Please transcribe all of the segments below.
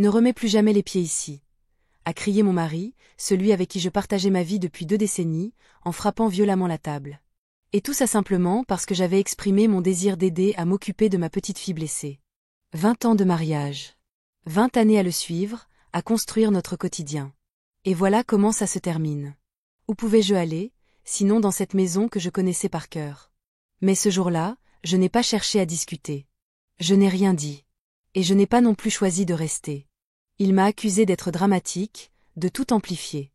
Ne remets plus jamais les pieds ici, a crié mon mari, celui avec qui je partageais ma vie depuis 2 décennies, en frappant violemment la table. Et tout ça simplement parce que j'avais exprimé mon désir d'aider à m'occuper de ma petite fille blessée. 20 ans de mariage. 20 années à le suivre, à construire notre quotidien. Et voilà comment ça se termine. Où pouvais-je aller, sinon dans cette maison que je connaissais par cœur? Mais ce jour-là, je n'ai pas cherché à discuter. Je n'ai rien dit. Et je n'ai pas non plus choisi de rester. Il m'a accusé d'être dramatique, de tout amplifier.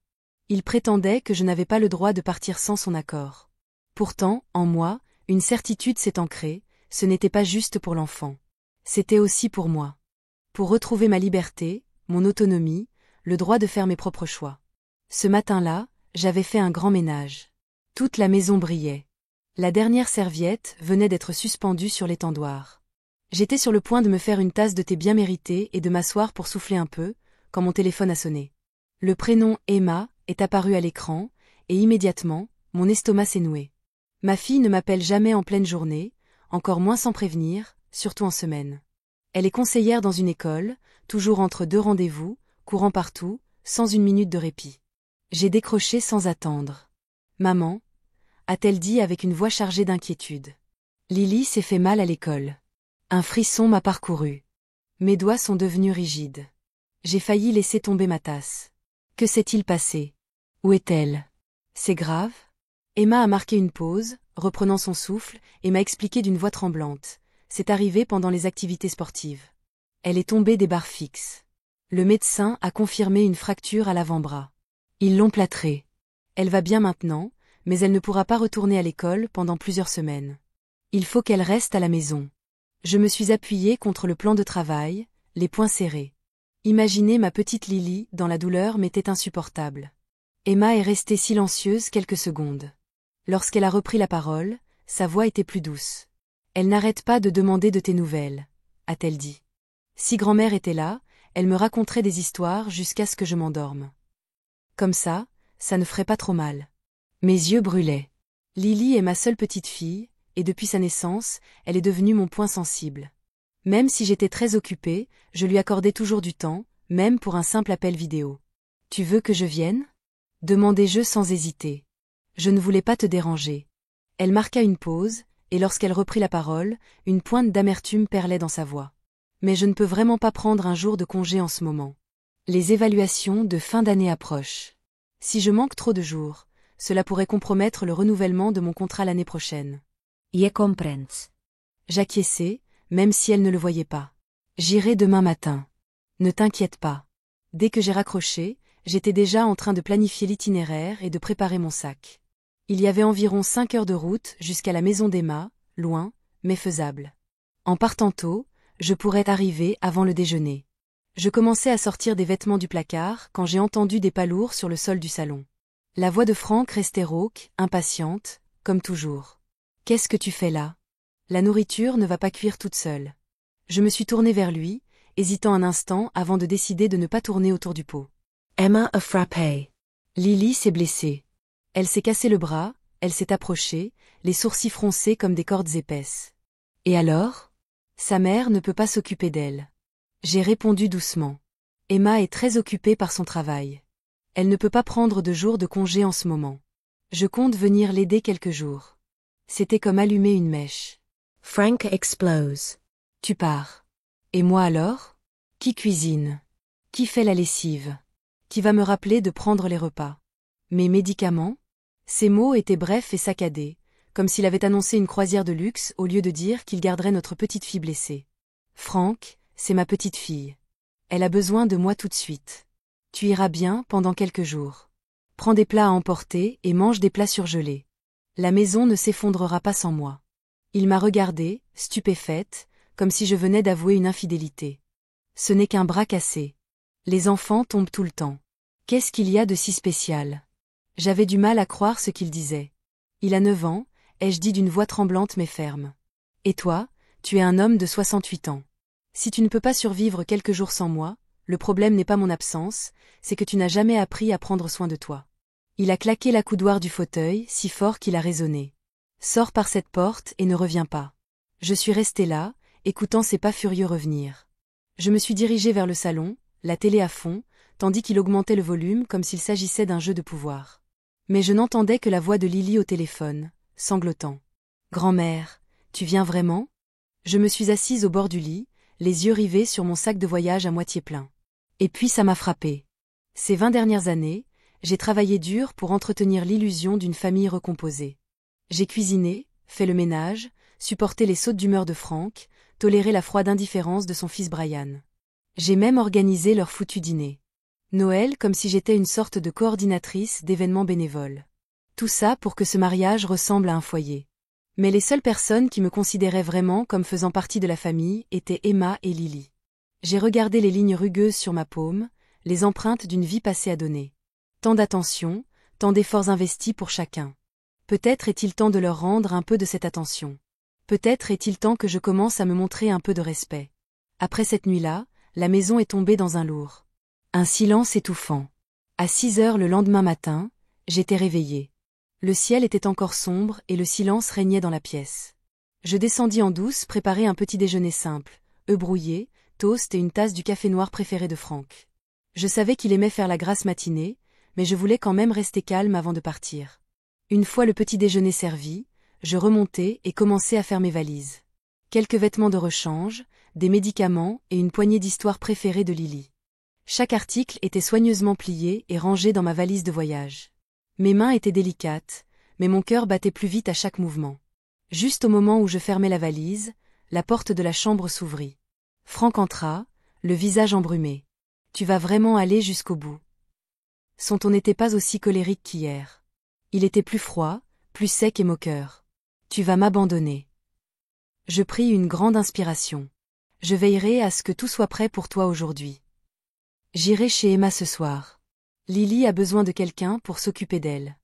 Il prétendait que je n'avais pas le droit de partir sans son accord. Pourtant, en moi, une certitude s'est ancrée, ce n'était pas juste pour l'enfant. C'était aussi pour moi. Pour retrouver ma liberté, mon autonomie, le droit de faire mes propres choix. Ce matin-là, j'avais fait un grand ménage. Toute la maison brillait. La dernière serviette venait d'être suspendue sur l'étendoir. J'étais sur le point de me faire une tasse de thé bien méritée et de m'asseoir pour souffler un peu, quand mon téléphone a sonné. Le prénom Emma est apparu à l'écran, et immédiatement, mon estomac s'est noué. Ma fille ne m'appelle jamais en pleine journée, encore moins sans prévenir, surtout en semaine. Elle est conseillère dans une école, toujours entre 2 rendez-vous, courant partout, sans une minute de répit. J'ai décroché sans attendre. « Maman » a-t-elle dit avec une voix chargée d'inquiétude. Lily s'est fait mal à l'école. Un frisson m'a parcouru. Mes doigts sont devenus rigides. J'ai failli laisser tomber ma tasse. Que s'est-il passé? Où est-elle? C'est grave? Emma a marqué une pause, reprenant son souffle, et m'a expliqué d'une voix tremblante. C'est arrivé pendant les activités sportives. Elle est tombée des barres fixes. Le médecin a confirmé une fracture à l'avant-bras. Ils l'ont plâtrée. Elle va bien maintenant, mais elle ne pourra pas retourner à l'école pendant plusieurs semaines. Il faut qu'elle reste à la maison. Je me suis appuyée contre le plan de travail, les poings serrés. Imaginer ma petite Lily dans la douleur m'était insupportable. Emma est restée silencieuse quelques secondes. Lorsqu'elle a repris la parole, sa voix était plus douce. Elle n'arrête pas de demander de tes nouvelles, a-t-elle dit. Si grand-mère était là, elle me raconterait des histoires jusqu'à ce que je m'endorme. Comme ça ne ferait pas trop mal. Mes yeux brûlaient. Lily est ma seule petite fille, et depuis sa naissance, elle est devenue mon point sensible. Même si j'étais très occupée, je lui accordais toujours du temps, même pour un simple appel vidéo. « Tu veux que je vienne » demandai-je sans hésiter. Je ne voulais pas te déranger. Elle marqua une pause, et lorsqu'elle reprit la parole, une pointe d'amertume perlait dans sa voix. Mais je ne peux vraiment pas prendre un jour de congé en ce moment. Les évaluations de fin d'année approchent. Si je manque trop de jours, cela pourrait compromettre le renouvellement de mon contrat l'année prochaine. Je comprends. J'acquiesçai, même si elle ne le voyait pas. J'irai demain matin. Ne t'inquiète pas. Dès que j'ai raccroché, j'étais déjà en train de planifier l'itinéraire et de préparer mon sac. Il y avait environ 5 heures de route jusqu'à la maison d'Emma, loin, mais faisable. En partant tôt, je pourrais arriver avant le déjeuner. Je commençais à sortir des vêtements du placard quand j'ai entendu des pas lourds sur le sol du salon. La voix de Franck restait rauque, impatiente, comme toujours. « Qu'est-ce que tu fais là? La nourriture ne va pas cuire toute seule. » Je me suis tournée vers lui, hésitant un instant avant de décider de ne pas tourner autour du pot. Emma a frappé. Lily s'est blessée. Elle s'est cassé le bras, elle s'est approchée, les sourcils froncés comme des cordes épaisses. Et alors? Sa mère ne peut pas s'occuper d'elle. J'ai répondu doucement. Emma est très occupée par son travail. Elle ne peut pas prendre de jours de congé en ce moment. Je compte venir l'aider quelques jours. C'était comme allumer une mèche. Frank explose. Tu pars. Et moi alors? Qui cuisine? Qui fait la lessive? Qui va me rappeler de prendre les repas? Mes médicaments? Ces mots étaient brefs et saccadés, comme s'il avait annoncé une croisière de luxe au lieu de dire qu'il garderait notre petite fille blessée. Franck, c'est ma petite fille. Elle a besoin de moi tout de suite. Tu iras bien pendant quelques jours. Prends des plats à emporter et mange des plats surgelés. La maison ne s'effondrera pas sans moi. Il m'a regardée, stupéfaite, comme si je venais d'avouer une infidélité. Ce n'est qu'un bras cassé. Les enfants tombent tout le temps. Qu'est-ce qu'il y a de si spécial? J'avais du mal à croire ce qu'il disait. Il a 9 ans, ai-je dit d'une voix tremblante mais ferme. Et toi, tu es un homme de 68 ans. Si tu ne peux pas survivre quelques jours sans moi, le problème n'est pas mon absence, c'est que tu n'as jamais appris à prendre soin de toi. Il a claqué l'accoudoir du fauteuil si fort qu'il a résonné. Sors par cette porte et ne reviens pas. Je suis restée là, écoutant ses pas furieux revenir. Je me suis dirigée vers le salon, la télé à fond, tandis qu'il augmentait le volume comme s'il s'agissait d'un jeu de pouvoir. Mais je n'entendais que la voix de Lily au téléphone, sanglotant. « Grand-mère, tu viens vraiment ?» Je me suis assise au bord du lit, les yeux rivés sur mon sac de voyage à moitié plein. Et puis ça m'a frappé. Ces 20 dernières années, j'ai travaillé dur pour entretenir l'illusion d'une famille recomposée. J'ai cuisiné, fait le ménage, supporté les sautes d'humeur de Frank, toléré la froide indifférence de son fils Brian. J'ai même organisé leur foutu dîner. Noël comme si j'étais une sorte de coordinatrice d'événements bénévoles. Tout ça pour que ce mariage ressemble à un foyer. Mais les seules personnes qui me considéraient vraiment comme faisant partie de la famille étaient Emma et Lily. J'ai regardé les lignes rugueuses sur ma paume, les empreintes d'une vie passée à donner. Tant d'attention, tant d'efforts investis pour chacun. Peut-être est-il temps de leur rendre un peu de cette attention. Peut-être est-il temps que je commence à me montrer un peu de respect. Après cette nuit-là, la maison est tombée dans un lourd. Un silence étouffant. À 6 heures le lendemain matin, j'étais réveillée. Le ciel était encore sombre et le silence régnait dans la pièce. Je descendis en douce préparer un petit déjeuner simple, œufs brouillés, toast et une tasse du café noir préféré de Frank. Je savais qu'il aimait faire la grasse matinée, mais je voulais quand même rester calme avant de partir. Une fois le petit déjeuner servi, je remontai et commençai à faire mes valises. Quelques vêtements de rechange, des médicaments et une poignée d'histoires préférées de Lily. Chaque article était soigneusement plié et rangé dans ma valise de voyage. Mes mains étaient délicates, mais mon cœur battait plus vite à chaque mouvement. Juste au moment où je fermais la valise, la porte de la chambre s'ouvrit. Frank entra, le visage embrumé. « Tu vas vraiment aller jusqu'au bout. » Son ton n'était pas aussi colérique qu'hier. Il était plus froid, plus sec et moqueur. « Tu vas m'abandonner. » Je pris une grande inspiration. « Je veillerai à ce que tout soit prêt pour toi aujourd'hui. J'irai chez Emma ce soir. Lily a besoin de quelqu'un pour s'occuper d'elle. »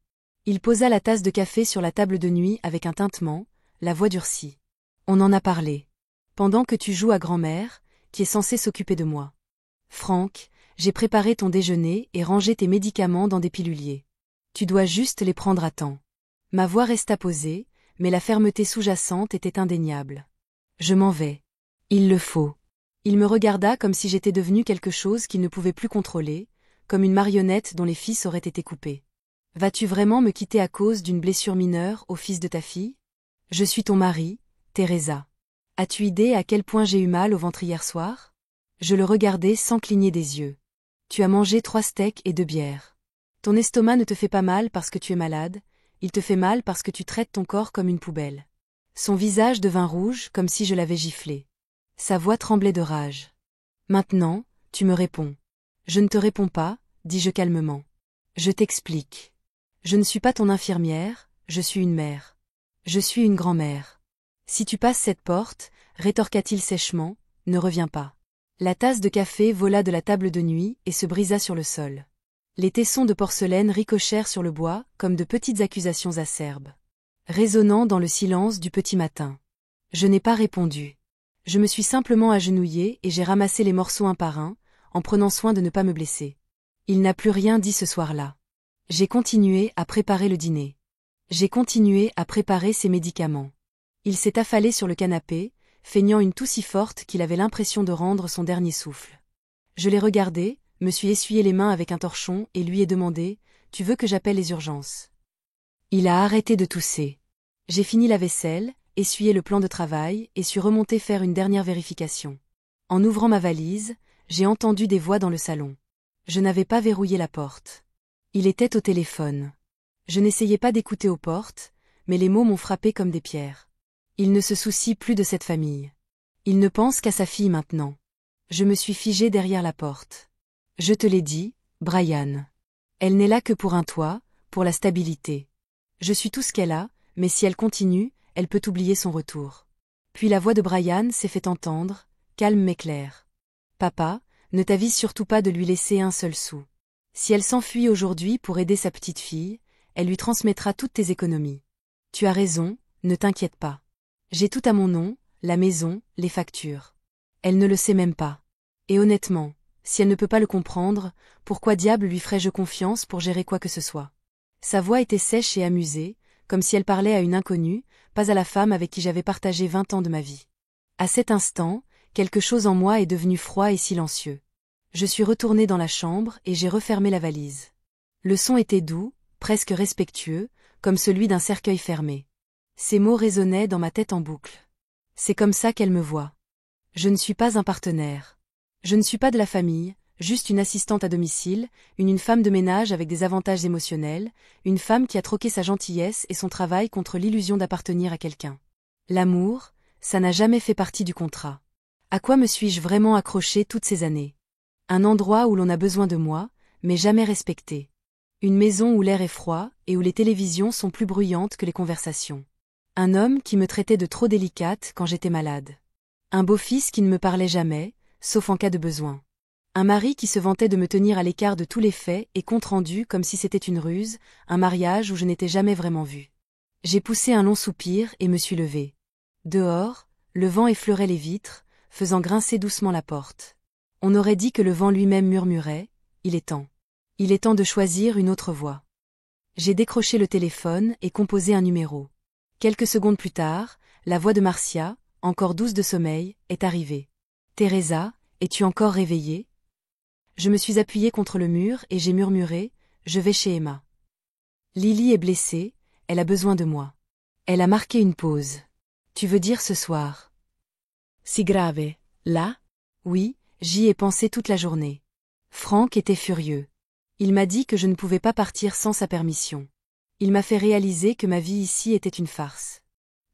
Il posa la tasse de café sur la table de nuit avec un tintement, la voix durcie. « On en a parlé. Pendant que tu joues à grand-mère, qui est censée s'occuper de moi. Frank, j'ai préparé ton déjeuner et rangé tes médicaments dans des piluliers. Tu dois juste les prendre à temps. » Ma voix resta posée, mais la fermeté sous-jacente était indéniable. « Je m'en vais. Il le faut. » Il me regarda comme si j'étais devenue quelque chose qu'il ne pouvait plus contrôler, comme une marionnette dont les fils auraient été coupés. « Vas-tu vraiment me quitter à cause d'une blessure mineure au fils de ta fille? Je suis ton mari, Teresa. As-tu idée à quel point j'ai eu mal au ventre hier soir? » Je le regardai sans cligner des yeux. « Tu as mangé 3 steaks et 2 bières. Ton estomac ne te fait pas mal parce que tu es malade, il te fait mal parce que tu traites ton corps comme une poubelle. » Son visage devint rouge comme si je l'avais giflé. Sa voix tremblait de rage. « Maintenant, tu me réponds. » « Je ne te réponds pas, dis-je calmement. Je t'explique. Je ne suis pas ton infirmière, je suis une mère. Je suis une grand-mère. Si tu passes cette porte, rétorqua-t-il sèchement, ne reviens pas. » La tasse de café vola de la table de nuit et se brisa sur le sol. Les tessons de porcelaine ricochèrent sur le bois comme de petites accusations acerbes, résonnant dans le silence du petit matin. Je n'ai pas répondu. Je me suis simplement agenouillée et j'ai ramassé les morceaux un par un, en prenant soin de ne pas me blesser. Il n'a plus rien dit ce soir-là. J'ai continué à préparer le dîner. J'ai continué à préparer ses médicaments. Il s'est affalé sur le canapé, feignant une toux si forte qu'il avait l'impression de rendre son dernier souffle. Je l'ai regardé, me suis essuyé les mains avec un torchon et lui ai demandé « Tu veux que j'appelle les urgences ?» Il a arrêté de tousser. J'ai fini la vaisselle, essuyé le plan de travail et suis remonté faire une dernière vérification. En ouvrant ma valise, j'ai entendu des voix dans le salon. Je n'avais pas verrouillé la porte. Il était au téléphone. Je n'essayais pas d'écouter aux portes, mais les mots m'ont frappé comme des pierres. Il ne se soucie plus de cette famille. Il ne pense qu'à sa fille maintenant. Je me suis figée derrière la porte. Je te l'ai dit, Brian. Elle n'est là que pour un toit, pour la stabilité. Je suis tout ce qu'elle a, mais si elle continue, elle peut oublier son retour. Puis la voix de Brian s'est fait entendre, calme mais claire. Papa, ne t'avise surtout pas de lui laisser un seul sou. Si elle s'enfuit aujourd'hui pour aider sa petite fille, elle lui transmettra toutes tes économies. Tu as raison, ne t'inquiète pas. J'ai tout à mon nom, la maison, les factures. Elle ne le sait même pas. Et honnêtement, si elle ne peut pas le comprendre, pourquoi diable lui ferais-je confiance pour gérer quoi que ce soit? Sa voix était sèche et amusée, comme si elle parlait à une inconnue, pas à la femme avec qui j'avais partagé 20 ans de ma vie. À cet instant, quelque chose en moi est devenu froid et silencieux. Je suis retournée dans la chambre et j'ai refermé la valise. Le son était doux, presque respectueux, comme celui d'un cercueil fermé. Ces mots résonnaient dans ma tête en boucle. C'est comme ça qu'elle me voit. Je ne suis pas un partenaire. Je ne suis pas de la famille, juste une assistante à domicile, une femme de ménage avec des avantages émotionnels, une femme qui a troqué sa gentillesse et son travail contre l'illusion d'appartenir à quelqu'un. L'amour, ça n'a jamais fait partie du contrat. À quoi me suis-je vraiment accrochée toutes ces années? Un endroit où l'on a besoin de moi, mais jamais respecté. Une maison où l'air est froid et où les télévisions sont plus bruyantes que les conversations. Un homme qui me traitait de trop délicate quand j'étais malade. Un beau-fils qui ne me parlait jamais, sauf en cas de besoin. Un mari qui se vantait de me tenir à l'écart de tous les faits et comptes rendus comme si c'était une ruse, un mariage où je n'étais jamais vraiment vue. J'ai poussé un long soupir et me suis levée. Dehors, le vent effleurait les vitres, faisant grincer doucement la porte. On aurait dit que le vent lui-même murmurait « Il est temps. Il est temps de choisir une autre voie. » J'ai décroché le téléphone et composé un numéro. Quelques secondes plus tard, la voix de Marcia, encore douce de sommeil, est arrivée. « Teresa, es-tu encore réveillée ?» Je me suis appuyée contre le mur et j'ai murmuré « Je vais chez Emma. » Lily est blessée, elle a besoin de moi. Elle a marqué une pause. « Tu veux dire ce soir ?» Si grave, là? Oui, j'y ai pensé toute la journée. Franck était furieux. Il m'a dit que je ne pouvais pas partir sans sa permission. Il m'a fait réaliser que ma vie ici était une farce.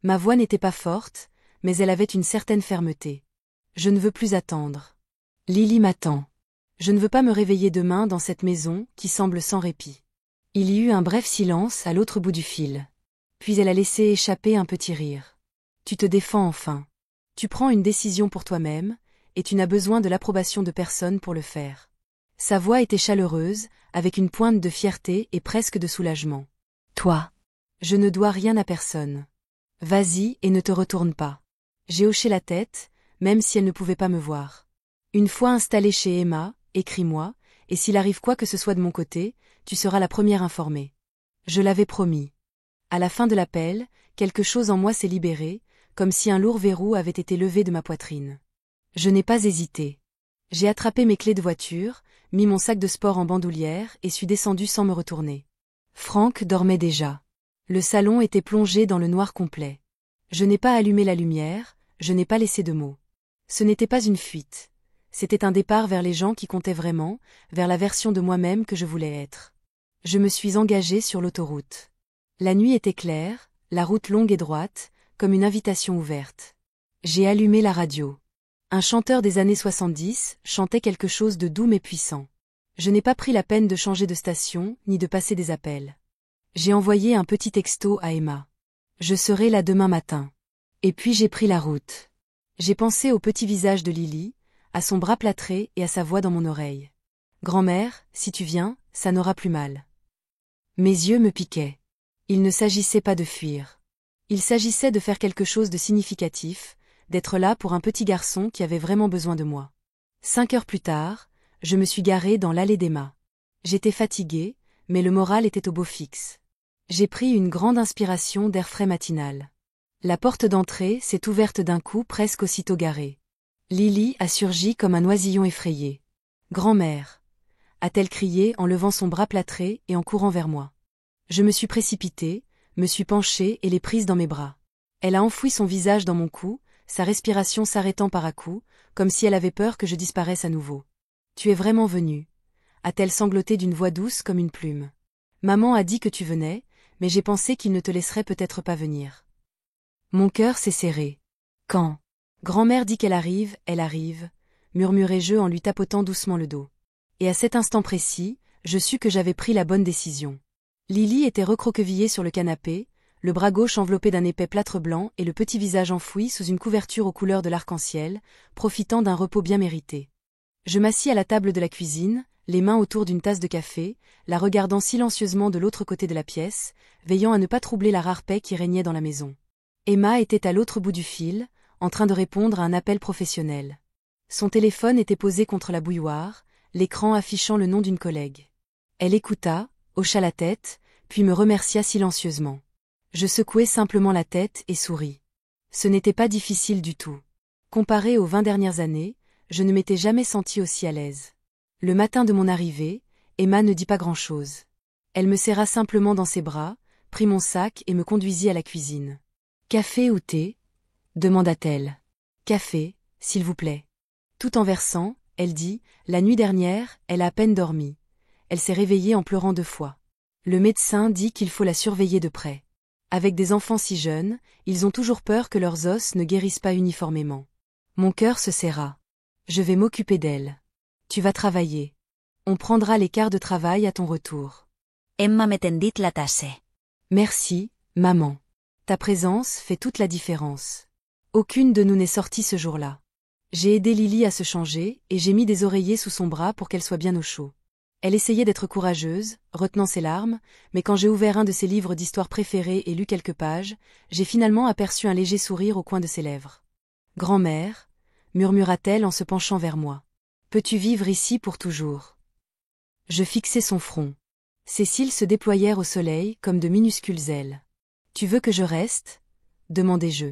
Ma voix n'était pas forte, mais elle avait une certaine fermeté. Je ne veux plus attendre. Lily m'attend. Je ne veux pas me réveiller demain dans cette maison qui semble sans répit. Il y eut un bref silence à l'autre bout du fil. Puis elle a laissé échapper un petit rire. Tu te défends enfin. Tu prends une décision pour toi-même, et tu n'as besoin de l'approbation de personne pour le faire. Sa voix était chaleureuse, avec une pointe de fierté et presque de soulagement. Toi. Je ne dois rien à personne. Vas-y et ne te retourne pas. J'ai hoché la tête, même si elle ne pouvait pas me voir. Une fois installée chez Emma, écris-moi, et s'il arrive quoi que ce soit de mon côté, tu seras la première informée. Je l'avais promis. À la fin de l'appel, quelque chose en moi s'est libéré, comme si un lourd verrou avait été levé de ma poitrine. Je n'ai pas hésité. J'ai attrapé mes clés de voiture, mis mon sac de sport en bandoulière et suis descendu sans me retourner. Franck dormait déjà. Le salon était plongé dans le noir complet. Je n'ai pas allumé la lumière, je n'ai pas laissé de mots. Ce n'était pas une fuite. C'était un départ vers les gens qui comptaient vraiment, vers la version de moi-même que je voulais être. Je me suis engagée sur l'autoroute. La nuit était claire, la route longue et droite, comme une invitation ouverte. J'ai allumé la radio. Un chanteur des années 70 chantait quelque chose de doux mais puissant. Je n'ai pas pris la peine de changer de station, ni de passer des appels. J'ai envoyé un petit texto à Emma. Je serai là demain matin. Et puis j'ai pris la route. J'ai pensé au petit visage de Lily, à son bras plâtré et à sa voix dans mon oreille. Grand-mère, si tu viens, ça n'aura plus mal. Mes yeux me piquaient. Il ne s'agissait pas de fuir. Il s'agissait de faire quelque chose de significatif, d'être là pour un petit garçon qui avait vraiment besoin de moi. 5 heures plus tard, je me suis garée dans l'allée d'Emma. J'étais fatiguée, mais le moral était au beau fixe. J'ai pris une grande inspiration d'air frais matinal. La porte d'entrée s'est ouverte d'un coup presque aussitôt garée. Lily a surgi comme un oisillon effrayé. « Grand-mère » a-t-elle crié en levant son bras plâtré et en courant vers moi. Je me suis précipitée, me suis penchée et l'ai prise dans mes bras. Elle a enfoui son visage dans mon cou, sa respiration s'arrêtant par à-coups, comme si elle avait peur que je disparaisse à nouveau. « Tu es vraiment venue » a-t-elle sangloté d'une voix douce comme une plume. « Maman a dit que tu venais, mais j'ai pensé qu'il ne te laisserait peut-être pas venir. » Mon cœur s'est serré. « Quand ? » Grand-mère dit qu'elle arrive, murmurai-je en lui tapotant doucement le dos. Et à cet instant précis, je sus que j'avais pris la bonne décision. Lily était recroquevillée sur le canapé, le bras gauche enveloppé d'un épais plâtre blanc et le petit visage enfoui sous une couverture aux couleurs de l'arc-en-ciel, profitant d'un repos bien mérité. Je m'assis à la table de la cuisine, les mains autour d'une tasse de café, la regardant silencieusement de l'autre côté de la pièce, veillant à ne pas troubler la rare paix qui régnait dans la maison. Emma était à l'autre bout du fil, en train de répondre à un appel professionnel. Son téléphone était posé contre la bouilloire, l'écran affichant le nom d'une collègue. Elle écouta, hocha la tête, puis me remercia silencieusement. Je secouai simplement la tête et souris. Ce n'était pas difficile du tout. Comparé aux 20 dernières années, je ne m'étais jamais sentie aussi à l'aise. Le matin de mon arrivée, Emma ne dit pas grand-chose. Elle me serra simplement dans ses bras, prit mon sac et me conduisit à la cuisine. « Café ou thé ?» demanda-t-elle. « Café, s'il vous plaît. » Tout en versant, elle dit, « La nuit dernière, elle a à peine dormi. Elle s'est réveillée en pleurant 2 fois. Le médecin dit qu'il faut la surveiller de près. Avec des enfants si jeunes, ils ont toujours peur que leurs os ne guérissent pas uniformément. » Mon cœur se serra. Je vais m'occuper d'elle. Tu vas travailler. On prendra les quarts de travail à ton retour. Emma me tendit la tasse. Merci, maman. Ta présence fait toute la différence. Aucune de nous n'est sortie ce jour-là. J'ai aidé Lily à se changer et j'ai mis des oreillers sous son bras pour qu'elle soit bien au chaud. Elle essayait d'être courageuse, retenant ses larmes, mais quand j'ai ouvert un de ses livres d'histoire préférés et lu quelques pages, j'ai finalement aperçu un léger sourire au coin de ses lèvres. « Grand-mère » murmura-t-elle en se penchant vers moi. « Peux-tu vivre ici pour toujours ?» Je fixai son front. Ses cils se déployèrent au soleil comme de minuscules ailes. « Tu veux que je reste ?» demandai-je.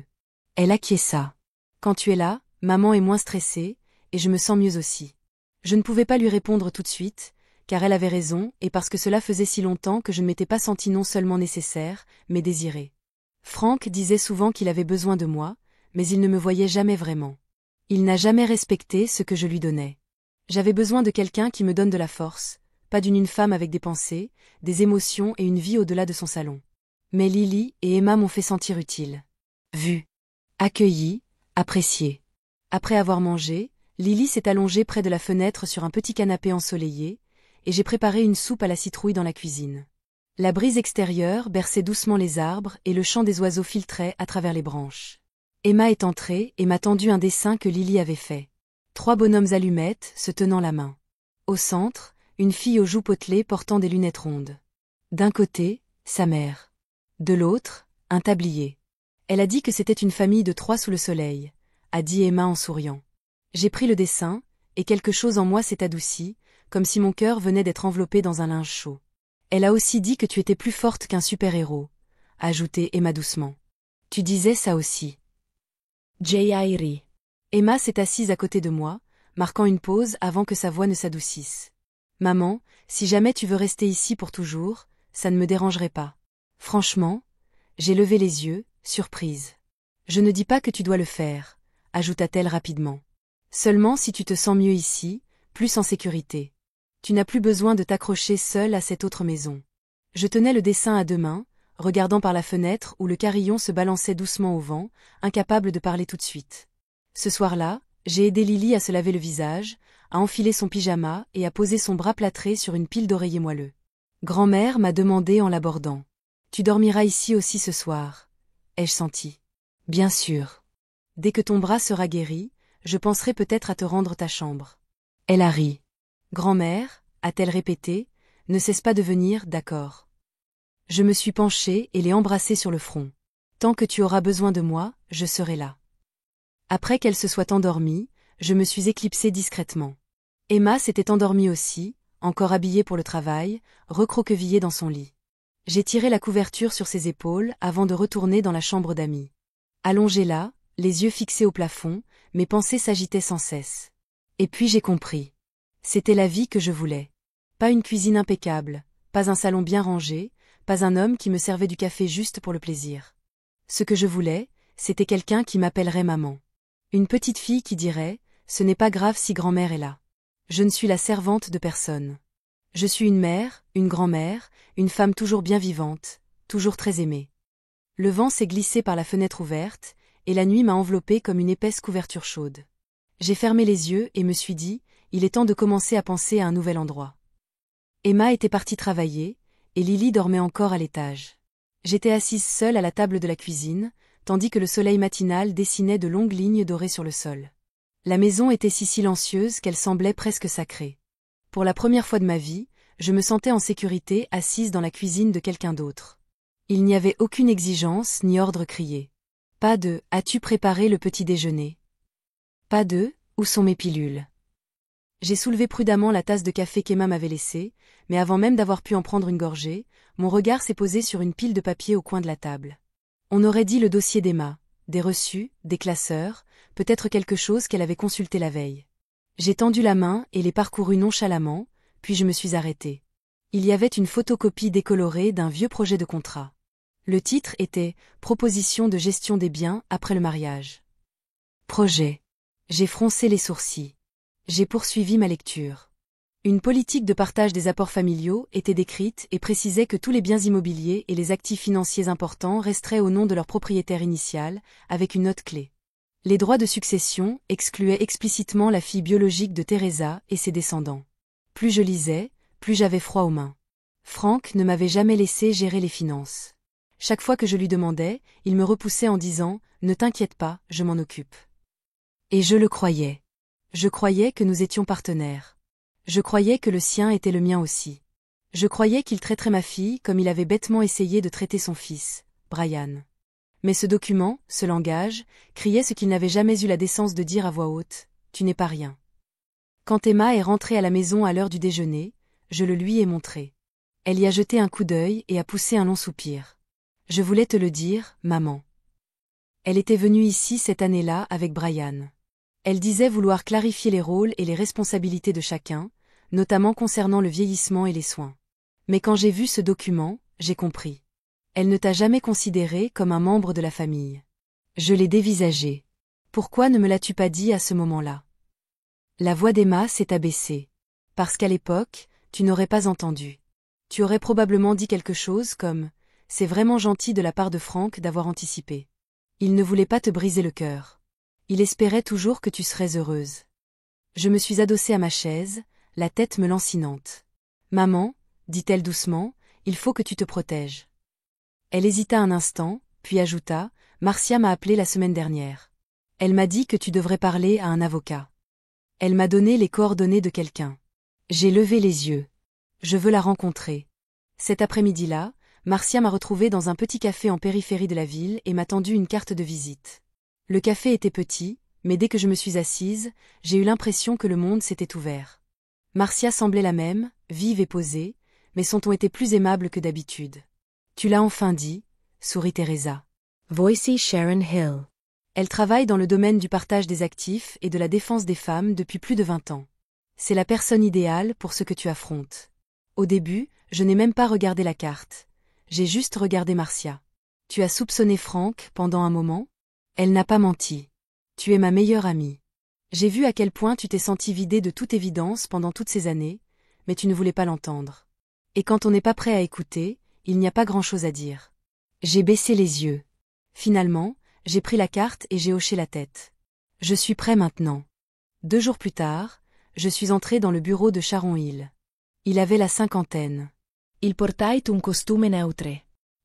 Elle acquiesça. « Quand tu es là, maman est moins stressée, et je me sens mieux aussi. » Je ne pouvais pas lui répondre tout de suite, car elle avait raison et parce que cela faisait si longtemps que je ne m'étais pas sentie non seulement nécessaire, mais désirée. Frank disait souvent qu'il avait besoin de moi, mais il ne me voyait jamais vraiment. Il n'a jamais respecté ce que je lui donnais. J'avais besoin de quelqu'un qui me donne de la force, pas d'une femme avec des pensées, des émotions et une vie au-delà de son salon. Mais Lily et Emma m'ont fait sentir utile. Vue. Accueillie, appréciée. Après avoir mangé, Lily s'est allongée près de la fenêtre sur un petit canapé ensoleillé, et j'ai préparé une soupe à la citrouille dans la cuisine. La brise extérieure berçait doucement les arbres et le chant des oiseaux filtrait à travers les branches. Emma est entrée et m'a tendu un dessin que Lily avait fait. 3 bonhommes allumettes se tenant la main. Au centre, une fille aux joues potelées portant des lunettes rondes. D'un côté, sa mère. De l'autre, un tablier. Elle a dit que c'était une famille de 3 sous le soleil, a dit Emma en souriant. J'ai pris le dessin, et quelque chose en moi s'est adouci, comme si mon cœur venait d'être enveloppé dans un linge chaud. Elle a aussi dit que tu étais plus forte qu'un super-héros, a ajouté Emma doucement. Tu disais ça aussi. J.I. rit. Emma s'est assise à côté de moi, marquant une pause avant que sa voix ne s'adoucisse. Maman, si jamais tu veux rester ici pour toujours, ça ne me dérangerait pas. Franchement, j'ai levé les yeux, surprise. Je ne dis pas que tu dois le faire, ajouta-t-elle rapidement. Seulement si tu te sens mieux ici, plus en sécurité. Tu n'as plus besoin de t'accrocher seule à cette autre maison. Je tenais le dessin à 2 mains, regardant par la fenêtre où le carillon se balançait doucement au vent, incapable de parler tout de suite. Ce soir-là, j'ai aidé Lily à se laver le visage, à enfiler son pyjama et à poser son bras plâtré sur une pile d'oreillers moelleux. Grand-mère m'a demandé en l'abordant. « Tu dormiras ici aussi ce soir ?» ai-je senti. « Bien sûr. Dès que ton bras sera guéri, je penserai peut-être à te rendre ta chambre. » Elle a ri. « Grand-mère » a-t-elle répété, « ne cesse pas de venir, d'accord. » Je me suis penchée et l'ai embrassée sur le front. « Tant que tu auras besoin de moi, je serai là. » Après qu'elle se soit endormie, je me suis éclipsée discrètement. Emma s'était endormie aussi, encore habillée pour le travail, recroquevillée dans son lit. J'ai tiré la couverture sur ses épaules avant de retourner dans la chambre d'amis. Allongée là, les yeux fixés au plafond, mes pensées s'agitaient sans cesse. Et puis j'ai compris. C'était la vie que je voulais. Pas une cuisine impeccable, pas un salon bien rangé, pas un homme qui me servait du café juste pour le plaisir. Ce que je voulais, c'était quelqu'un qui m'appellerait maman. Une petite fille qui dirait « Ce n'est pas grave si grand-mère est là. Je ne suis la servante de personne. Je suis une mère, une grand-mère, une femme toujours bien vivante, toujours très aimée. » Le vent s'est glissé par la fenêtre ouverte, et la nuit m'a enveloppée comme une épaisse couverture chaude. J'ai fermé les yeux et me suis dit « Il est temps de commencer à penser à un nouvel endroit. » Emma était partie travailler, et Lily dormait encore à l'étage. J'étais assise seule à la table de la cuisine, tandis que le soleil matinal dessinait de longues lignes dorées sur le sol. La maison était si silencieuse qu'elle semblait presque sacrée. Pour la première fois de ma vie, je me sentais en sécurité assise dans la cuisine de quelqu'un d'autre. Il n'y avait aucune exigence ni ordre crié. Pas de « As-tu préparé le petit déjeuner ?» Pas de « Où sont mes pilules ?» J'ai soulevé prudemment la tasse de café qu'Emma m'avait laissée, mais avant même d'avoir pu en prendre une gorgée, mon regard s'est posé sur une pile de papier au coin de la table. On aurait dit le dossier d'Emma, des reçus, des classeurs, peut-être quelque chose qu'elle avait consulté la veille. J'ai tendu la main et les parcourus nonchalamment, puis je me suis arrêtée. Il y avait une photocopie décolorée d'un vieux projet de contrat. Le titre était « Proposition de gestion des biens après le mariage ». Projet. J'ai froncé les sourcils. J'ai poursuivi ma lecture. Une politique de partage des apports familiaux était décrite et précisait que tous les biens immobiliers et les actifs financiers importants resteraient au nom de leur propriétaire initial, avec une note clé. Les droits de succession excluaient explicitement la fille biologique de Teresa et ses descendants. Plus je lisais, plus j'avais froid aux mains. Frank ne m'avait jamais laissé gérer les finances. Chaque fois que je lui demandais, il me repoussait en disant « Ne t'inquiète pas, je m'en occupe ». Et je le croyais. Je croyais que nous étions partenaires. Je croyais que le sien était le mien aussi. Je croyais qu'il traiterait ma fille comme il avait bêtement essayé de traiter son fils, Brian. Mais ce document, ce langage, criait ce qu'il n'avait jamais eu la décence de dire à voix haute, « Tu n'es pas rien ». Quand Emma est rentrée à la maison à l'heure du déjeuner, je le lui ai montré. Elle y a jeté un coup d'œil et a poussé un long soupir. « Je voulais te le dire, maman. » Elle était venue ici cette année-là avec Brian. Elle disait vouloir clarifier les rôles et les responsabilités de chacun, notamment concernant le vieillissement et les soins. Mais quand j'ai vu ce document, j'ai compris. Elle ne t'a jamais considéré comme un membre de la famille. Je l'ai dévisagé. Pourquoi ne me l'as-tu pas dit à ce moment-là? La voix d'Emma s'est abaissée. Parce qu'à l'époque, tu n'aurais pas entendu. Tu aurais probablement dit quelque chose comme « C'est vraiment gentil de la part de Frank d'avoir anticipé. Il ne voulait pas te briser le cœur. Il espérait toujours que tu serais heureuse. » Je me suis adossée à ma chaise, la tête me lancinante. « Maman, dit-elle doucement, il faut que tu te protèges. » Elle hésita un instant, puis ajouta, « Marcia m'a appelé la semaine dernière. Elle m'a dit que tu devrais parler à un avocat. Elle m'a donné les coordonnées de quelqu'un. » J'ai levé les yeux. Je veux la rencontrer. Cet après-midi-là, Marcia m'a retrouvée dans un petit café en périphérie de la ville et m'a tendu une carte de visite. Le café était petit, mais dès que je me suis assise, j'ai eu l'impression que le monde s'était ouvert. Marcia semblait la même, vive et posée, mais son ton était plus aimable que d'habitude. « Tu l'as enfin dit », sourit Teresa. Voici Sharon Hill. Elle travaille dans le domaine du partage des actifs et de la défense des femmes depuis plus de 20 ans. C'est la personne idéale pour ce que tu affrontes. Au début, je n'ai même pas regardé la carte. J'ai juste regardé Marcia. Tu as soupçonné Frank pendant un moment? Elle n'a pas menti. Tu es ma meilleure amie. J'ai vu à quel point tu t'es sentie vidée de toute évidence pendant toutes ces années, mais tu ne voulais pas l'entendre. Et quand on n'est pas prêt à écouter, il n'y a pas grand-chose à dire. J'ai baissé les yeux. Finalement, j'ai pris la carte et j'ai hoché la tête. Je suis prêt maintenant. 2 jours plus tard, je suis entré dans le bureau de Sharon Hill. Il avait la cinquantaine. Il portait un costume neutre.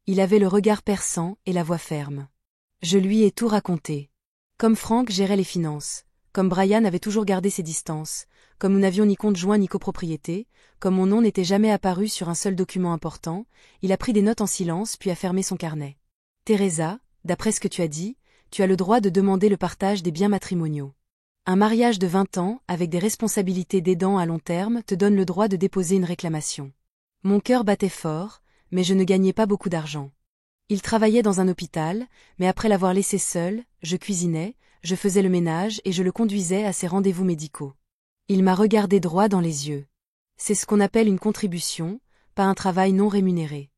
Il avait le regard perçant et la voix ferme. Je lui ai tout raconté. Comme Frank gérait les finances, comme Brian avait toujours gardé ses distances, comme nous n'avions ni compte joint ni copropriété, comme mon nom n'était jamais apparu sur un seul document important, il a pris des notes en silence puis a fermé son carnet. Teresa, d'après ce que tu as dit, tu as le droit de demander le partage des biens matrimoniaux. Un mariage de 20 ans, avec des responsabilités d'aidant à long terme, te donne le droit de déposer une réclamation. Mon cœur battait fort, mais je ne gagnais pas beaucoup d'argent. Il travaillait dans un hôpital, mais après l'avoir laissé seul, je cuisinais, je faisais le ménage et je le conduisais à ses rendez-vous médicaux. Il m'a regardé droit dans les yeux. C'est ce qu'on appelle une contribution, pas un travail non rémunéré.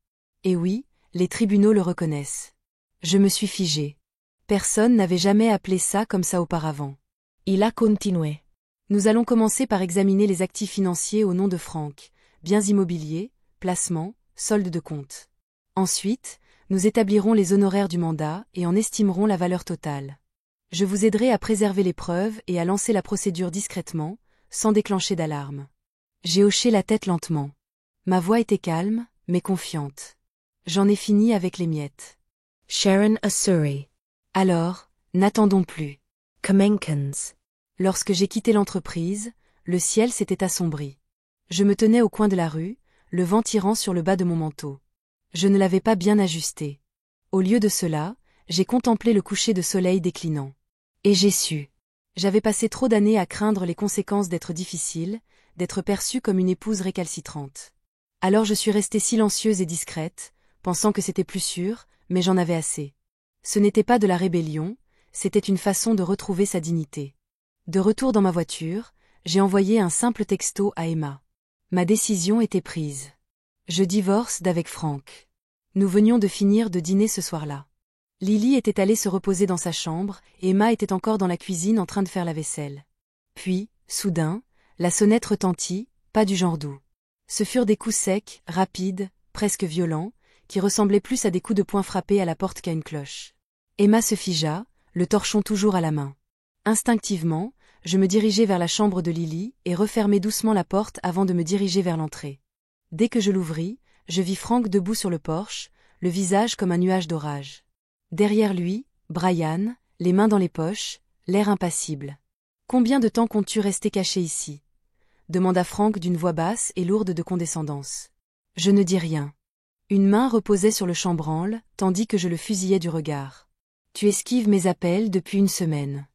Et oui, les tribunaux le reconnaissent. Je me suis figée. Personne n'avait jamais appelé ça comme ça auparavant. Il a continué. Nous allons commencer par examiner les actifs financiers au nom de Frank, biens immobiliers, placements, soldes de compte. Ensuite, nous établirons les honoraires du mandat et en estimerons la valeur totale. Je vous aiderai à préserver les preuves et à lancer la procédure discrètement, sans déclencher d'alarme. J'ai hoché la tête lentement. Ma voix était calme, mais confiante. J'en ai fini avec les miettes. Sharon Asuri. Alors, n'attendons plus. Kamenkins. Lorsque j'ai quitté l'entreprise, le ciel s'était assombri. Je me tenais au coin de la rue, le vent tirant sur le bas de mon manteau. Je ne l'avais pas bien ajusté. Au lieu de cela, j'ai contemplé le coucher de soleil déclinant. Et j'ai su. J'avais passé trop d'années à craindre les conséquences d'être difficile, d'être perçue comme une épouse récalcitrante. Alors je suis restée silencieuse et discrète, pensant que c'était plus sûr, mais j'en avais assez. Ce n'était pas de la rébellion, c'était une façon de retrouver sa dignité. De retour dans ma voiture, J'ai envoyé un simple texto à Emma. Ma décision était prise. Je divorce d'avec Frank. Nous venions de finir de dîner ce soir-là. Lily était allée se reposer dans sa chambre, et Emma était encore dans la cuisine en train de faire la vaisselle. Puis, soudain, la sonnette retentit, pas du genre doux. Ce furent des coups secs, rapides, presque violents, qui ressemblaient plus à des coups de poing frappés à la porte qu'à une cloche. Emma se figea, le torchon toujours à la main. Instinctivement, je me dirigeai vers la chambre de Lily et refermai doucement la porte avant de me diriger vers l'entrée. Dès que je l'ouvris, je vis Frank debout sur le porche, le visage comme un nuage d'orage. Derrière lui, Brian, les mains dans les poches, l'air impassible. « Combien de temps comptes-tu rester caché ici » demanda Frank d'une voix basse et lourde de condescendance. Je ne dis rien. Une main reposait sur le chambranle, tandis que je le fusillais du regard. Tu esquives mes appels depuis une semaine.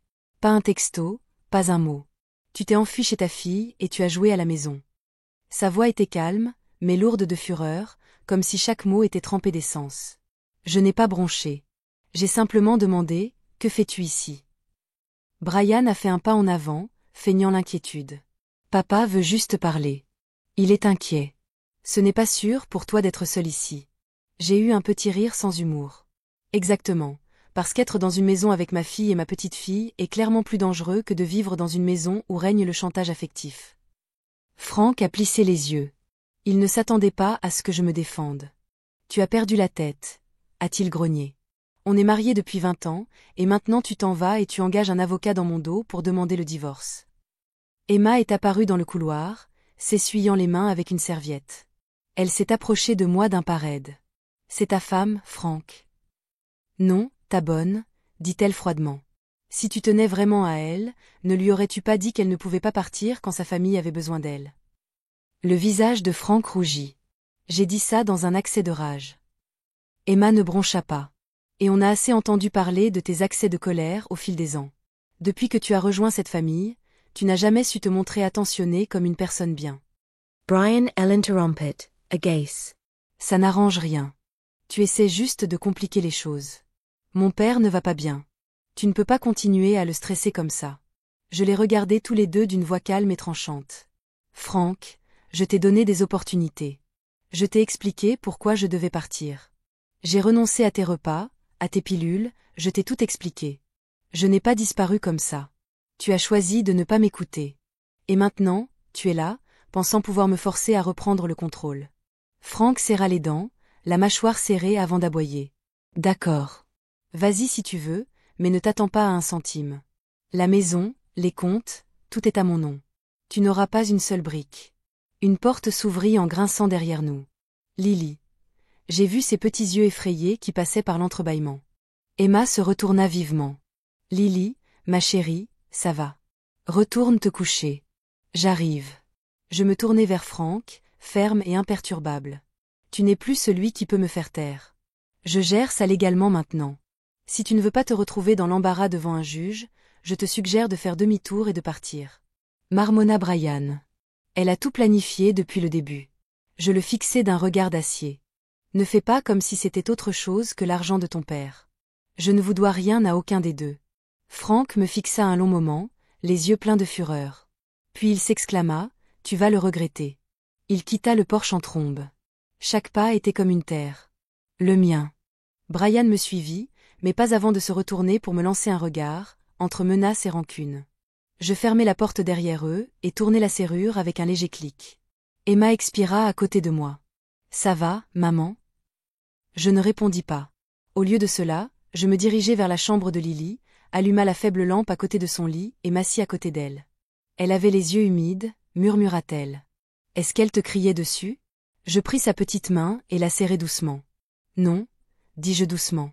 Pas un texto, pas un mot. Tu t'es enfui chez ta fille et tu as joué à la maison. Sa voix était calme, mais lourde de fureur, comme si chaque mot était trempé d'essence. Je n'ai pas bronché. J'ai simplement demandé, que fais-tu ici ? Brian a fait un pas en avant, feignant l'inquiétude. Papa veut juste parler. Il est inquiet. Ce n'est pas sûr pour toi d'être seul ici. J'ai eu un petit rire sans humour. Exactement, parce qu'être dans une maison avec ma fille et ma petite-fille est clairement plus dangereux que de vivre dans une maison où règne le chantage affectif. Frank a plissé les yeux. Il ne s'attendait pas à ce que je me défende. Tu as perdu la tête, a-t-il grogné. On est mariés depuis 20 ans, et maintenant tu t'en vas et tu engages un avocat dans mon dos pour demander le divorce. Emma est apparue dans le couloir, s'essuyant les mains avec une serviette. Elle s'est approchée de moi d'un pas raide. C'est ta femme, Frank. Non, ta bonne, dit-elle froidement. Si tu tenais vraiment à elle, ne lui aurais-tu pas dit qu'elle ne pouvait pas partir quand sa famille avait besoin d'elle ? Le visage de Frank rougit. J'ai dit ça dans un accès de rage. Emma ne broncha pas. Et on a assez entendu parler de tes accès de colère au fil des ans. Depuis que tu as rejoint cette famille, tu n'as jamais su te montrer attentionné comme une personne bien. Brian l'interrompit, agace. Ça n'arrange rien. Tu essaies juste de compliquer les choses. Mon père ne va pas bien. Tu ne peux pas continuer à le stresser comme ça. Je les regardais tous les deux d'une voix calme et tranchante. Frank, je t'ai donné des opportunités. Je t'ai expliqué pourquoi je devais partir. J'ai renoncé à tes repas, à tes pilules, je t'ai tout expliqué. Je n'ai pas disparu comme ça. Tu as choisi de ne pas m'écouter. Et maintenant, tu es là, pensant pouvoir me forcer à reprendre le contrôle. Frank serra les dents, la mâchoire serrée avant d'aboyer. D'accord. Vas-y si tu veux, mais ne t'attends pas à un centime. La maison, les comptes, tout est à mon nom. Tu n'auras pas une seule brique. Une porte s'ouvrit en grinçant derrière nous. Lily. J'ai vu ses petits yeux effrayés qui passaient par l'entrebâillement. Emma se retourna vivement. Lily, ma chérie, ça va. Retourne te coucher. J'arrive. Je me tournai vers Frank, ferme et imperturbable. Tu n'es plus celui qui peut me faire taire. Je gère ça légalement maintenant. Si tu ne veux pas te retrouver dans l'embarras devant un juge, je te suggère de faire demi-tour et de partir. Marmonna Brian. Elle a tout planifié depuis le début. Je le fixai d'un regard d'acier. Ne fais pas comme si c'était autre chose que l'argent de ton père. Je ne vous dois rien à aucun des deux. Frank me fixa un long moment, les yeux pleins de fureur. Puis il s'exclama, tu vas le regretter. Il quitta le porche en trombe. Chaque pas était comme une terre. Le mien. Brian me suivit, mais pas avant de se retourner pour me lancer un regard, entre menace et rancune. Je fermai la porte derrière eux et tournai la serrure avec un léger clic. Emma expira à côté de moi. Ça va, maman ? Je ne répondis pas. Au lieu de cela, je me dirigeai vers la chambre de Lily, alluma la faible lampe à côté de son lit et m'assis à côté d'elle. Elle avait les yeux humides, murmura-t-elle. Est-ce qu'elle te criait dessus ? Je pris sa petite main et la serrai doucement. Non, dis-je doucement.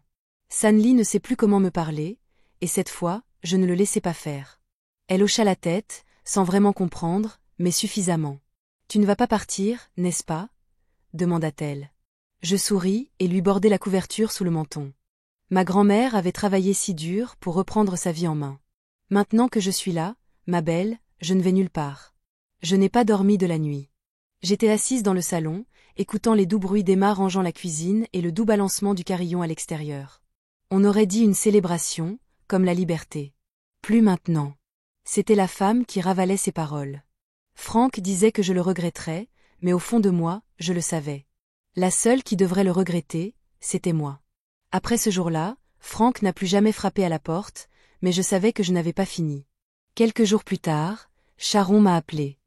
Sanli ne sait plus comment me parler, et cette fois, je ne le laissai pas faire. Elle hocha la tête, sans vraiment comprendre, mais suffisamment. Tu ne vas pas partir, n'est-ce pas ? demanda-t-elle. Je souris et lui bordai la couverture sous le menton. Ma grand-mère avait travaillé si dur pour reprendre sa vie en main. Maintenant que je suis là, ma belle, je ne vais nulle part. Je n'ai pas dormi de la nuit. J'étais assise dans le salon, écoutant les doux bruits d'Emma rangeant la cuisine et le doux balancement du carillon à l'extérieur. On aurait dit une célébration, comme la liberté. Plus maintenant. C'était la femme qui ravalait ses paroles. Franck disait que je le regretterais, mais au fond de moi, je le savais. La seule qui devrait le regretter, c'était moi. Après ce jour-là, Franck n'a plus jamais frappé à la porte, mais je savais que je n'avais pas fini. Quelques jours plus tard, Sharon m'a appelé.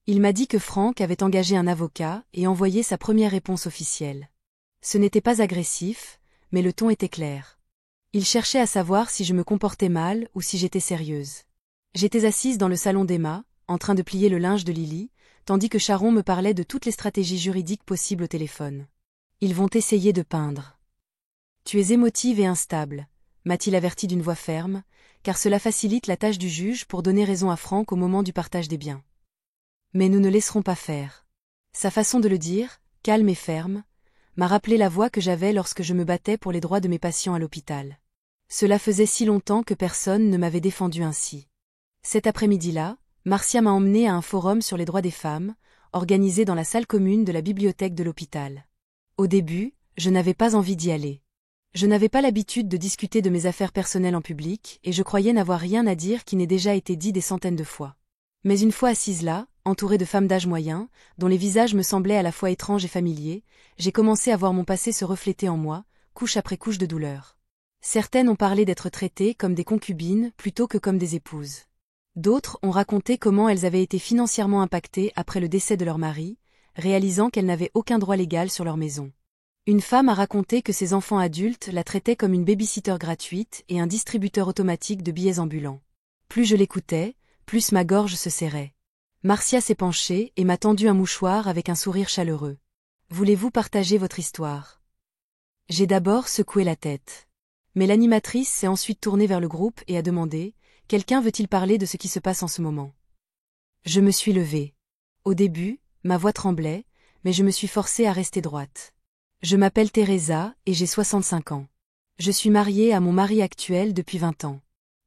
Il m'a dit que Franck avait engagé un avocat et envoyé sa première réponse officielle. Ce n'était pas agressif, mais le ton était clair. Il cherchait à savoir si je me comportais mal ou si j'étais sérieuse. J'étais assise dans le salon d'Emma, en train de plier le linge de Lily, tandis que Sharon me parlait de toutes les stratégies juridiques possibles au téléphone. Ils vont essayer de peindre. Tu es émotive et instable, m'a-t-il averti d'une voix ferme, car cela facilite la tâche du juge pour donner raison à Franck au moment du partage des biens. Mais nous ne laisserons pas faire. Sa façon de le dire, calme et ferme, m'a rappelé la voix que j'avais lorsque je me battais pour les droits de mes patients à l'hôpital. Cela faisait si longtemps que personne ne m'avait défendu ainsi. Cet après-midi-là, Marcia m'a emmenée à un forum sur les droits des femmes, organisé dans la salle commune de la bibliothèque de l'hôpital. Au début, je n'avais pas envie d'y aller. Je n'avais pas l'habitude de discuter de mes affaires personnelles en public et je croyais n'avoir rien à dire qui n'ait déjà été dit des centaines de fois. Mais une fois assise là, entourée de femmes d'âge moyen, dont les visages me semblaient à la fois étranges et familiers, j'ai commencé à voir mon passé se refléter en moi, couche après couche de douleur. Certaines ont parlé d'être traitées comme des concubines plutôt que comme des épouses. D'autres ont raconté comment elles avaient été financièrement impactées après le décès de leur mari, réalisant qu'elles n'avaient aucun droit légal sur leur maison. Une femme a raconté que ses enfants adultes la traitaient comme une baby-sitter gratuite et un distributeur automatique de billets ambulants. Plus je l'écoutais, plus ma gorge se serrait. Marcia s'est penchée et m'a tendu un mouchoir avec un sourire chaleureux. « Voulez-vous partager votre histoire ?» J'ai d'abord secoué la tête. Mais l'animatrice s'est ensuite tournée vers le groupe et a demandé « Quelqu'un veut-il parler de ce qui se passe en ce moment ?» Je me suis levée. Au début, ma voix tremblait, mais je me suis forcée à rester droite. Je m'appelle Teresa et j'ai 65 ans. Je suis mariée à mon mari actuel depuis 20 ans.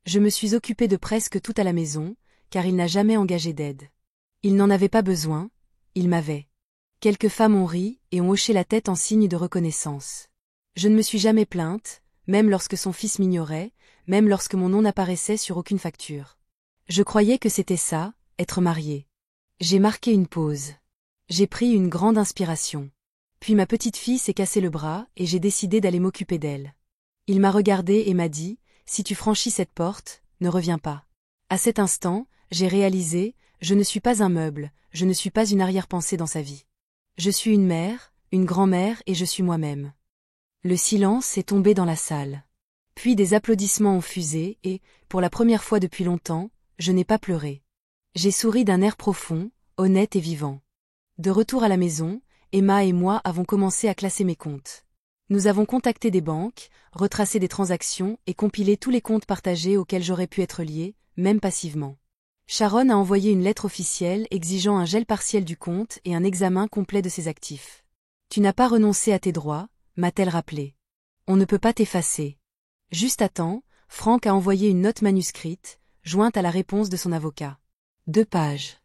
Je me suis occupée de presque tout à la maison, car il n'a jamais engagé d'aide. Il n'en avait pas besoin, il m'avait. Quelques femmes ont ri et ont hoché la tête en signe de reconnaissance. Je ne me suis jamais plainte, même lorsque son fils m'ignorait, même lorsque mon nom n'apparaissait sur aucune facture. Je croyais que c'était ça, être mariée. J'ai marqué une pause. J'ai pris une grande inspiration. Puis ma petite fille s'est cassé le bras et j'ai décidé d'aller m'occuper d'elle. Il m'a regardée et m'a dit, « Si tu franchis cette porte, ne reviens pas. » À cet instant, j'ai réalisé, je ne suis pas un meuble, je ne suis pas une arrière-pensée dans sa vie. Je suis une mère, une grand-mère et je suis moi-même. Le silence est tombé dans la salle. Puis des applaudissements ont fusé et, pour la première fois depuis longtemps, je n'ai pas pleuré. J'ai souri d'un air profond, honnête et vivant. De retour à la maison, Emma et moi avons commencé à classer mes comptes. Nous avons contacté des banques, retracé des transactions et compilé tous les comptes partagés auxquels j'aurais pu être lié, même passivement. Sharon a envoyé une lettre officielle exigeant un gel partiel du compte et un examen complet de ses actifs. « Tu n'as pas renoncé à tes droits », m'a-t-elle rappelé. « On ne peut pas t'effacer. » Juste à temps, Franck a envoyé une note manuscrite, jointe à la réponse de son avocat. 2 pages.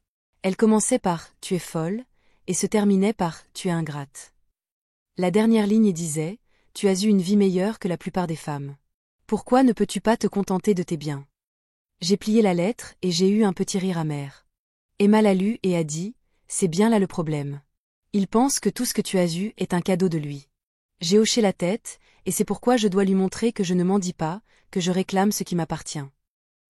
Elle commençait par « Tu es folle » et se terminait par « Tu es ingrate ». La dernière ligne disait « Tu as eu une vie meilleure que la plupart des femmes. Pourquoi ne peux-tu pas te contenter de tes biens ?» J'ai plié la lettre et j'ai eu un petit rire amer. Emma l'a lu et a dit « C'est bien là le problème. Il pense que tout ce que tu as eu est un cadeau de lui. » J'ai hoché la tête, et c'est pourquoi je dois lui montrer que je ne mendie pas, que je réclame ce qui m'appartient.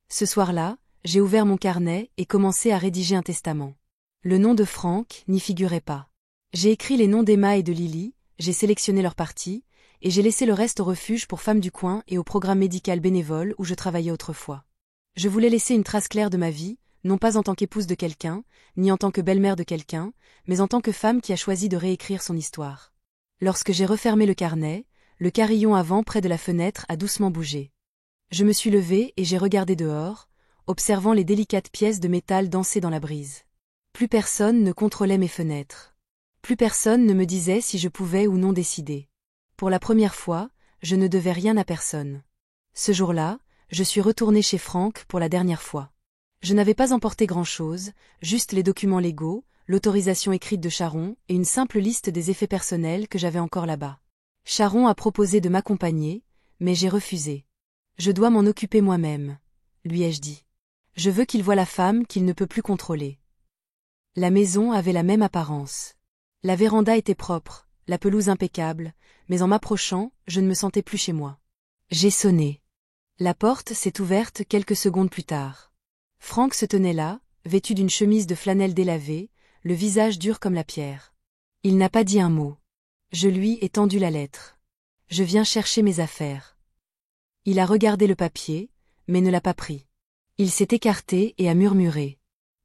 Ce soir-là, j'ai ouvert mon carnet et commencé à rédiger un testament. Le nom de Franck n'y figurait pas. J'ai écrit les noms d'Emma et de Lily, j'ai sélectionné leurs parties, et j'ai laissé le reste au refuge pour femmes du coin et au programme médical bénévole où je travaillais autrefois. Je voulais laisser une trace claire de ma vie, non pas en tant qu'épouse de quelqu'un, ni en tant que belle-mère de quelqu'un, mais en tant que femme qui a choisi de réécrire son histoire. Lorsque j'ai refermé le carnet, le carillon avant près de la fenêtre a doucement bougé. Je me suis levée et j'ai regardé dehors, observant les délicates pièces de métal danser dans la brise. Plus personne ne contrôlait mes fenêtres. Plus personne ne me disait si je pouvais ou non décider. Pour la première fois, je ne devais rien à personne. Ce jour-là, je suis retournée chez Franck pour la dernière fois. Je n'avais pas emporté grand-chose, juste les documents légaux, l'autorisation écrite de Sharon et une simple liste des effets personnels que j'avais encore là-bas. Sharon a proposé de m'accompagner, mais j'ai refusé. Je dois m'en occuper moi-même, lui ai-je dit. Je veux qu'il voie la femme qu'il ne peut plus contrôler. La maison avait la même apparence. La véranda était propre, la pelouse impeccable, mais en m'approchant, je ne me sentais plus chez moi. J'ai sonné. La porte s'est ouverte quelques secondes plus tard. Frank se tenait là, vêtu d'une chemise de flanelle délavée, le visage dur comme la pierre. Il n'a pas dit un mot. Je lui ai tendu la lettre. Je viens chercher mes affaires. Il a regardé le papier, mais ne l'a pas pris. Il s'est écarté et a murmuré.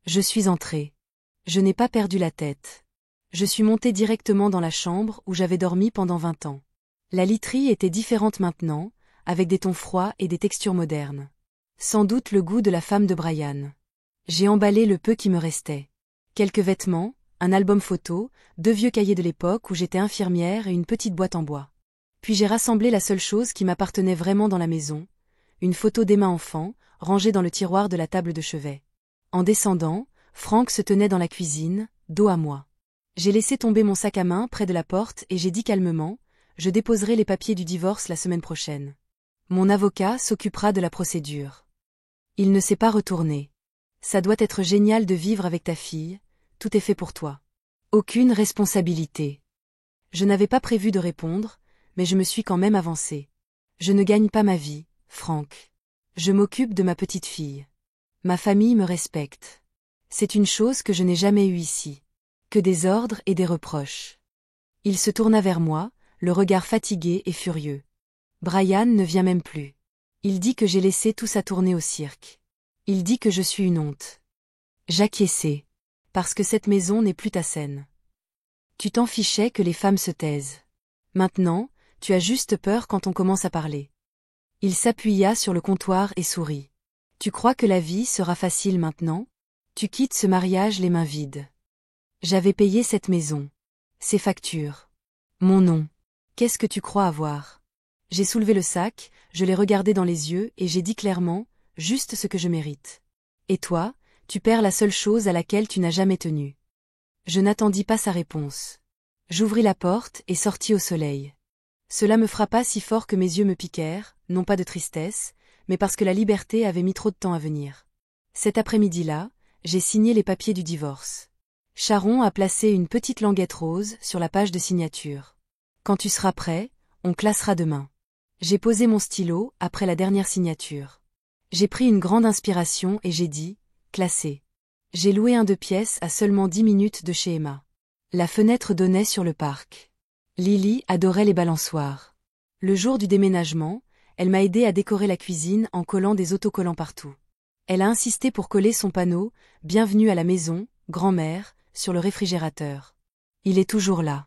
Je suis entré. Je n'ai pas perdu la tête. Je suis monté directement dans la chambre où j'avais dormi pendant 20 ans. La literie était différente maintenant, avec des tons froids et des textures modernes. Sans doute le goût de la femme de Brian. J'ai emballé le peu qui me restait. Quelques vêtements, un album photo, 2 vieux cahiers de l'époque où j'étais infirmière et une petite boîte en bois. Puis j'ai rassemblé la seule chose qui m'appartenait vraiment dans la maison, une photo d'Emma enfant, rangée dans le tiroir de la table de chevet. En descendant, Frank se tenait dans la cuisine, dos à moi. J'ai laissé tomber mon sac à main près de la porte et j'ai dit calmement, je déposerai les papiers du divorce la semaine prochaine. Mon avocat s'occupera de la procédure. Il ne s'est pas retourné. Ça doit être génial de vivre avec ta fille, tout est fait pour toi. Aucune responsabilité. Je n'avais pas prévu de répondre, mais je me suis quand même avancée. Je ne gagne pas ma vie, Frank. Je m'occupe de ma petite fille. Ma famille me respecte. C'est une chose que je n'ai jamais eue ici. Que des ordres et des reproches. Il se tourna vers moi, le regard fatigué et furieux. Brian ne vient même plus. Il dit que j'ai laissé tout ça tourner au cirque. Il dit que je suis une honte. J'acquiesçai. Parce que cette maison n'est plus ta scène. Tu t'en fichais que les femmes se taisent. Maintenant, tu as juste peur quand on commence à parler. Il s'appuya sur le comptoir et sourit. Tu crois que la vie sera facile maintenant? Tu quittes ce mariage les mains vides. J'avais payé cette maison. Ses factures. Mon nom. Qu'est-ce que tu crois avoir? J'ai soulevé le sac, je l'ai regardé dans les yeux et j'ai dit clairement, juste ce que je mérite. Et toi, tu perds la seule chose à laquelle tu n'as jamais tenu. Je n'attendis pas sa réponse. J'ouvris la porte et sortis au soleil. Cela me frappa si fort que mes yeux me piquèrent, non pas de tristesse, mais parce que la liberté avait mis trop de temps à venir. Cet après-midi-là, j'ai signé les papiers du divorce. Sharon a placé une petite languette rose sur la page de signature. Quand tu seras prêt, on classera demain. J'ai posé mon stylo après la dernière signature. J'ai pris une grande inspiration et j'ai dit, classé. J'ai loué un 2 pièces à seulement 10 minutes de chez Emma. La fenêtre donnait sur le parc. Lily adorait les balançoires. Le jour du déménagement, elle m'a aidé à décorer la cuisine en collant des autocollants partout. Elle a insisté pour coller son panneau « Bienvenue à la maison, grand-mère » sur le réfrigérateur. Il est toujours là.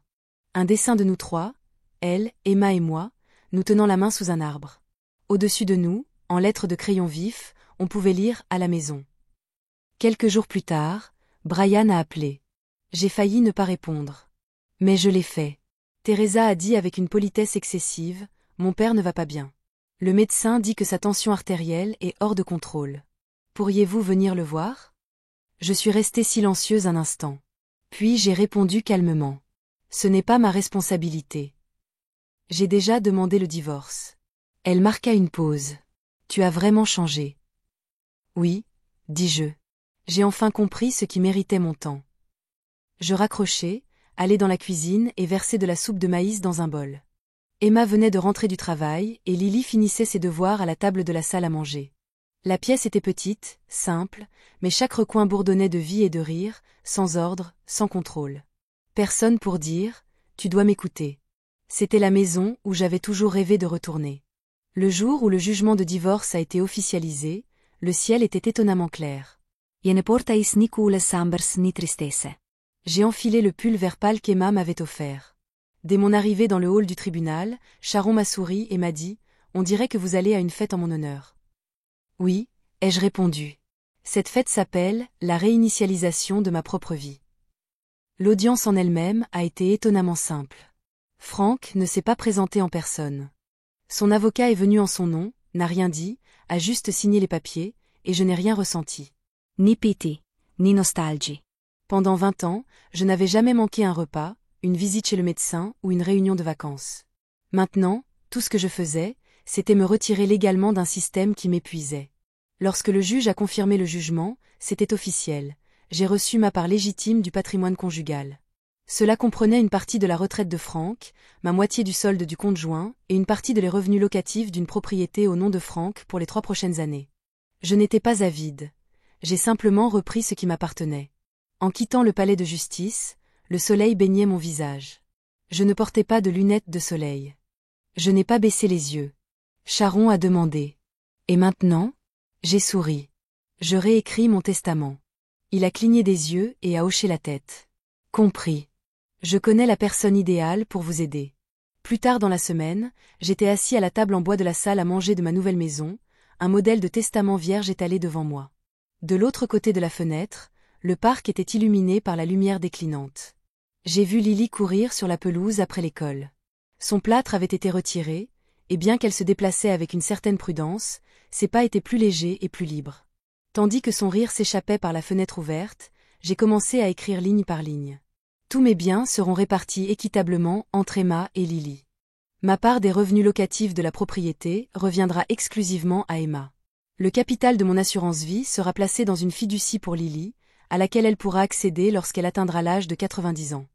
Un dessin de nous 3, elle, Emma et moi, nous tenant la main sous un arbre. Au-dessus de nous, en lettres de crayon vif, on pouvait lire « À la maison ». Quelques jours plus tard, Brian a appelé. J'ai failli ne pas répondre. Mais je l'ai fait. Teresa a dit avec une politesse excessive, « Mon père ne va pas bien. Le médecin dit que sa tension artérielle est hors de contrôle. Pourriez-vous venir le voir ?» Je suis restée silencieuse un instant. Puis j'ai répondu calmement. « Ce n'est pas ma responsabilité. J'ai déjà demandé le divorce. » Elle marqua une pause. « Tu as vraiment changé. » « Oui, » dis-je. J'ai enfin compris ce qui méritait mon temps. Je raccrochai, allai dans la cuisine et versai de la soupe de maïs dans un bol. Emma venait de rentrer du travail et Lily finissait ses devoirs à la table de la salle à manger. La pièce était petite, simple, mais chaque recoin bourdonnait de vie et de rire, sans ordre, sans contrôle. Personne pour dire « Tu dois m'écouter ». C'était la maison où j'avais toujours rêvé de retourner. Le jour où le jugement de divorce a été officialisé, le ciel était étonnamment clair. Je ne portais ni coule sambers ni tristesse. J'ai enfilé le pull vert pâle qu'Emma m'avait offert. Dès mon arrivée dans le hall du tribunal, Sharon m'a souri et m'a dit « On dirait que vous allez à une fête en mon honneur. » Oui, ai-je répondu. Cette fête s'appelle la réinitialisation de ma propre vie. L'audience en elle-même a été étonnamment simple. Frank ne s'est pas présenté en personne. Son avocat est venu en son nom, n'a rien dit, a juste signé les papiers, et je n'ai rien ressenti. Ni pitié, ni nostalgie. Pendant 20 ans, je n'avais jamais manqué un repas, une visite chez le médecin ou une réunion de vacances. Maintenant, tout ce que je faisais, c'était me retirer légalement d'un système qui m'épuisait. Lorsque le juge a confirmé le jugement, c'était officiel. J'ai reçu ma part légitime du patrimoine conjugal. Cela comprenait une partie de la retraite de Franck, ma moitié du solde du compte joint, et une partie de les revenus locatifs d'une propriété au nom de Franck pour les 3 prochaines années. Je n'étais pas avide. J'ai simplement repris ce qui m'appartenait. En quittant le palais de justice, le soleil baignait mon visage. Je ne portais pas de lunettes de soleil. Je n'ai pas baissé les yeux. Charon a demandé. Et maintenant? J'ai souri. Je réécris mon testament. Il a cligné des yeux et a hoché la tête. Compris. Je connais la personne idéale pour vous aider. Plus tard dans la semaine, j'étais assis à la table en bois de la salle à manger de ma nouvelle maison, un modèle de testament vierge étalé devant moi. De l'autre côté de la fenêtre, le parc était illuminé par la lumière déclinante. J'ai vu Lily courir sur la pelouse après l'école. Son plâtre avait été retiré, et bien qu'elle se déplaçait avec une certaine prudence, ses pas étaient plus légers et plus libres. Tandis que son rire s'échappait par la fenêtre ouverte, j'ai commencé à écrire ligne par ligne. Tous mes biens seront répartis équitablement entre Emma et Lily. Ma part des revenus locatifs de la propriété reviendra exclusivement à Emma. Le capital de mon assurance vie sera placé dans une fiducie pour Lily, à laquelle elle pourra accéder lorsqu'elle atteindra l'âge de 90 ans.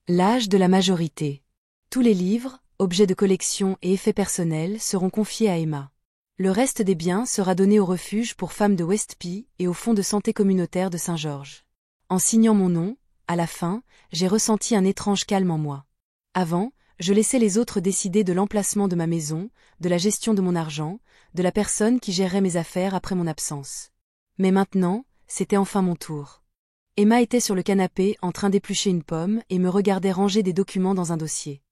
L'âge de la majorité. Tous les livres, objets de collection et effets personnels seront confiés à Emma. Le reste des biens sera donné au refuge pour femmes de Westpy et au fonds de santé communautaire de Saint-Georges. En signant mon nom, à la fin, j'ai ressenti un étrange calme en moi. Avant, je laissais les autres décider de l'emplacement de ma maison, de la gestion de mon argent, de la personne qui gérerait mes affaires après mon absence. Mais maintenant, c'était enfin mon tour. Emma était sur le canapé en train d'éplucher une pomme et me regardait ranger des documents dans un dossier.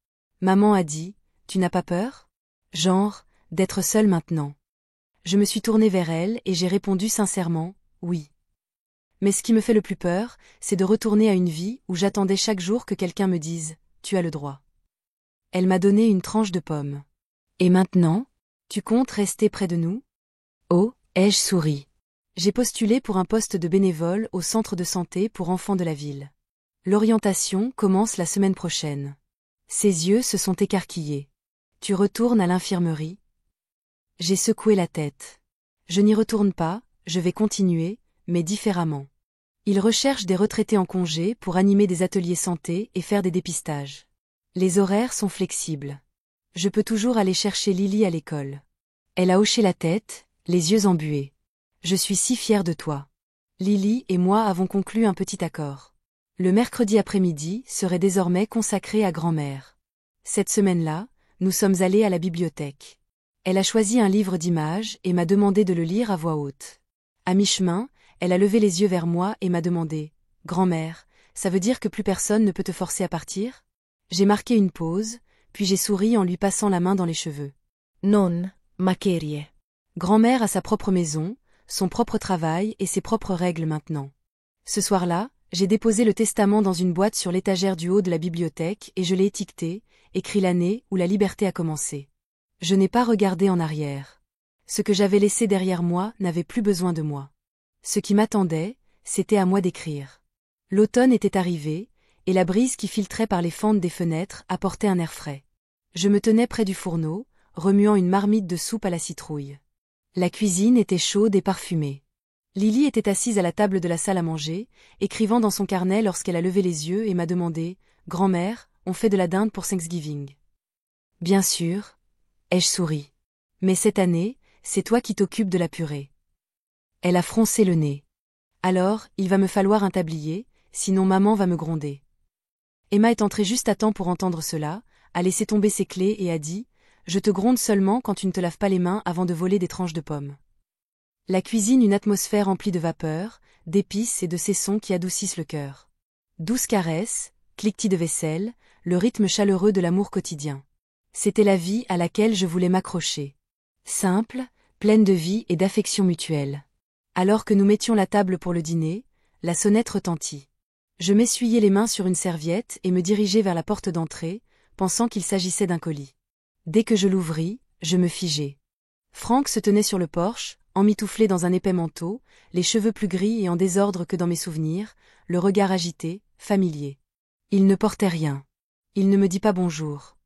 Maman a dit, « Tu n'as pas peur ? Genre, d'être seule maintenant. » Je me suis tournée vers elle et j'ai répondu sincèrement, « Oui. » Mais ce qui me fait le plus peur, c'est de retourner à une vie où j'attendais chaque jour que quelqu'un me dise « Tu as le droit. » Elle m'a donné une tranche de pomme. « Et maintenant, tu comptes rester près de nous ? » Oh, ai-je souri. J'ai postulé pour un poste de bénévole au centre de santé pour enfants de la ville. L'orientation commence la semaine prochaine. Ses yeux se sont écarquillés. « Tu retournes à l'infirmerie ? » J'ai secoué la tête. Je n'y retourne pas, je vais continuer, mais différemment. Ils recherchent des retraités en congé pour animer des ateliers santé et faire des dépistages. Les horaires sont flexibles. Je peux toujours aller chercher Lily à l'école. Elle a hoché la tête, les yeux embués. Je suis si fière de toi. Lily et moi avons conclu un petit accord. Le mercredi après-midi serait désormais consacré à grand-mère. Cette semaine-là, nous sommes allés à la bibliothèque. Elle a choisi un livre d'images et m'a demandé de le lire à voix haute. À mi-chemin, elle a levé les yeux vers moi et m'a demandé « Grand-mère, ça veut dire que plus personne ne peut te forcer à partir ?» J'ai marqué une pause, puis j'ai souri en lui passant la main dans les cheveux. « Non, ma chérie. Grand-mère a sa propre maison, son propre travail et ses propres règles maintenant. » Ce soir-là, j'ai déposé le testament dans une boîte sur l'étagère du haut de la bibliothèque et je l'ai étiqueté, écrit l'année où la liberté a commencé. Je n'ai pas regardé en arrière. Ce que j'avais laissé derrière moi n'avait plus besoin de moi. Ce qui m'attendait, c'était à moi d'écrire. L'automne était arrivé, et la brise qui filtrait par les fentes des fenêtres apportait un air frais. Je me tenais près du fourneau, remuant une marmite de soupe à la citrouille. La cuisine était chaude et parfumée. Lily était assise à la table de la salle à manger, écrivant dans son carnet lorsqu'elle a levé les yeux et m'a demandé « Grand-mère, on fait de la dinde pour Thanksgiving ?» Bien sûr, ai-je souri. Mais cette année, c'est toi qui t'occupes de la purée. Elle a froncé le nez. Alors, il va me falloir un tablier, sinon maman va me gronder. Emma est entrée juste à temps pour entendre cela, a laissé tomber ses clés et a dit « Je te gronde seulement quand tu ne te laves pas les mains avant de voler des tranches de pommes. » La cuisine, une atmosphère remplie de vapeur, d'épices et de ces sons qui adoucissent le cœur. Douces caresses, cliquetis de vaisselle, le rythme chaleureux de l'amour quotidien. C'était la vie à laquelle je voulais m'accrocher. Simple, pleine de vie et d'affection mutuelle. Alors que nous mettions la table pour le dîner, la sonnette retentit. Je m'essuyai les mains sur une serviette et me dirigeai vers la porte d'entrée, pensant qu'il s'agissait d'un colis. Dès que je l'ouvris, je me figeai. Franck se tenait sur le porche, emmitouflé dans un épais manteau, les cheveux plus gris et en désordre que dans mes souvenirs, le regard agité, familier. Il ne portait rien. Il ne me dit pas bonjour.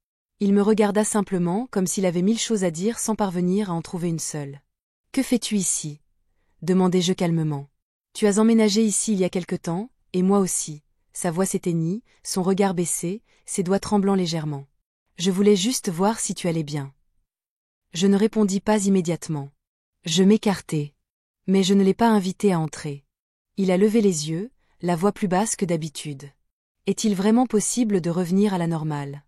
Il me regarda simplement comme s'il avait 1000 choses à dire sans parvenir à en trouver une seule. « Que fais-tu ici ? demandai-je calmement. Tu as emménagé ici il y a quelque temps, et moi aussi. Sa voix s'éteignit, son regard baissé, ses doigts tremblant légèrement. Je voulais juste voir si tu allais bien. Je ne répondis pas immédiatement. Je m'écartai. Mais je ne l'ai pas invité à entrer. Il a levé les yeux, la voix plus basse que d'habitude. Est-il vraiment possible de revenir à la normale?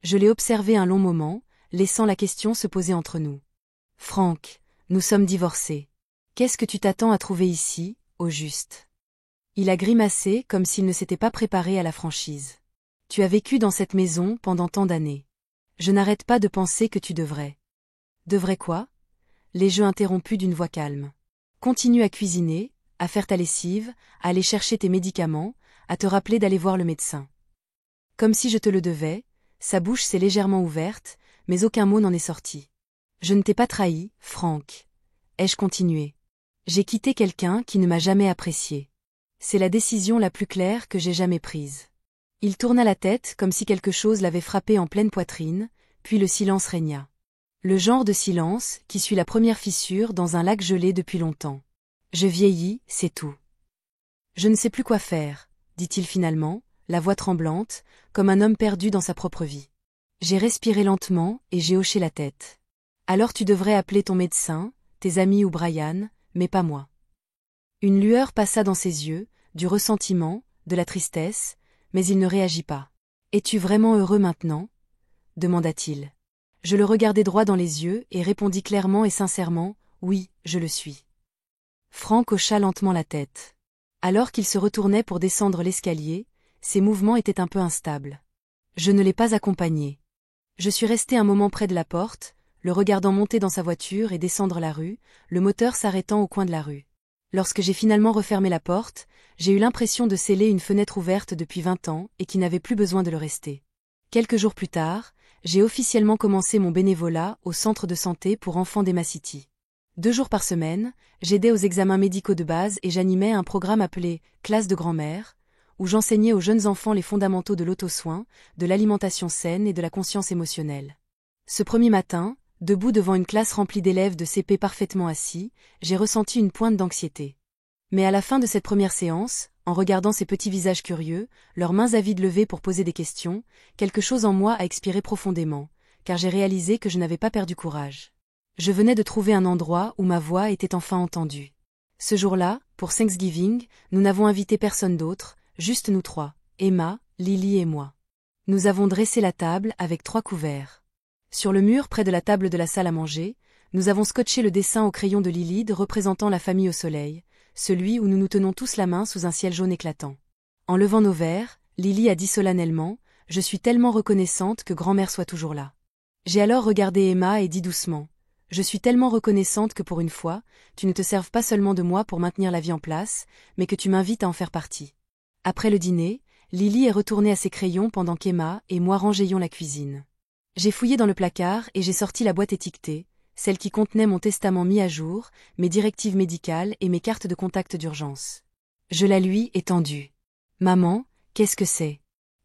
Je l'ai observé un long moment, laissant la question se poser entre nous. Franck, nous sommes divorcés. Qu'est-ce que tu t'attends à trouver ici, au juste? Il a grimacé comme s'il ne s'était pas préparé à la franchise. Tu as vécu dans cette maison pendant tant d'années. Je n'arrête pas de penser que tu devrais. Devrais quoi? L'ai-je interrompu d'une voix calme. Continue à cuisiner, à faire ta lessive, à aller chercher tes médicaments, à te rappeler d'aller voir le médecin. Comme si je te le devais, sa bouche s'est légèrement ouverte, mais aucun mot n'en est sorti. Je ne t'ai pas trahi, Franck. Ai-je continué? J'ai quitté quelqu'un qui ne m'a jamais apprécié. C'est la décision la plus claire que j'ai jamais prise. Il tourna la tête comme si quelque chose l'avait frappé en pleine poitrine, puis le silence régna. Le genre de silence qui suit la première fissure dans un lac gelé depuis longtemps. Je vieillis, c'est tout. Je ne sais plus quoi faire, dit-il finalement, la voix tremblante, comme un homme perdu dans sa propre vie. J'ai respiré lentement et j'ai hoché la tête. Alors tu devrais appeler ton médecin, tes amis ou Brian, mais pas moi. Une lueur passa dans ses yeux, du ressentiment, de la tristesse, mais il ne réagit pas. Es-tu vraiment heureux maintenant? Demanda-t-il. Je le regardai droit dans les yeux et répondis clairement et sincèrement, oui, je le suis. Franck hocha lentement la tête. Alors qu'il se retournait pour descendre l'escalier, ses mouvements étaient un peu instables. Je ne l'ai pas accompagné. Je suis resté un moment près de la porte, le regardant monter dans sa voiture et descendre la rue, le moteur s'arrêtant au coin de la rue. Lorsque j'ai finalement refermé la porte, j'ai eu l'impression de sceller une fenêtre ouverte depuis 20 ans et qui n'avait plus besoin de le rester. Quelques jours plus tard, j'ai officiellement commencé mon bénévolat au centre de santé pour enfants d'Emma City. 2 jours par semaine, j'aidais aux examens médicaux de base et j'animais un programme appelé « Classe de grand-mère », où j'enseignais aux jeunes enfants les fondamentaux de l'auto-soin, de l'alimentation saine et de la conscience émotionnelle. Ce premier matin, debout devant une classe remplie d'élèves de CP parfaitement assis, j'ai ressenti une pointe d'anxiété. Mais à la fin de cette première séance, en regardant ces petits visages curieux, leurs mains avides levées pour poser des questions, quelque chose en moi a expiré profondément, car j'ai réalisé que je n'avais pas perdu courage. Je venais de trouver un endroit où ma voix était enfin entendue. Ce jour-là, pour Thanksgiving, nous n'avons invité personne d'autre, juste nous 3, Emma, Lily et moi. Nous avons dressé la table avec 3 couverts. Sur le mur près de la table de la salle à manger, nous avons scotché le dessin au crayon de Lily représentant la famille au soleil, celui où nous nous tenons tous la main sous un ciel jaune éclatant. En levant nos verres, Lily a dit solennellement « Je suis tellement reconnaissante que grand-mère soit toujours là ». J'ai alors regardé Emma et dit doucement « Je suis tellement reconnaissante que pour une fois, tu ne te serves pas seulement de moi pour maintenir la vie en place, mais que tu m'invites à en faire partie ». Après le dîner, Lily est retournée à ses crayons pendant qu'Emma et moi rangeayions la cuisine. J'ai fouillé dans le placard et j'ai sorti la boîte étiquetée, celle qui contenait mon testament mis à jour, mes directives médicales et mes cartes de contact d'urgence. Je la lui ai tendue. « Maman, qu'est-ce que c'est ?»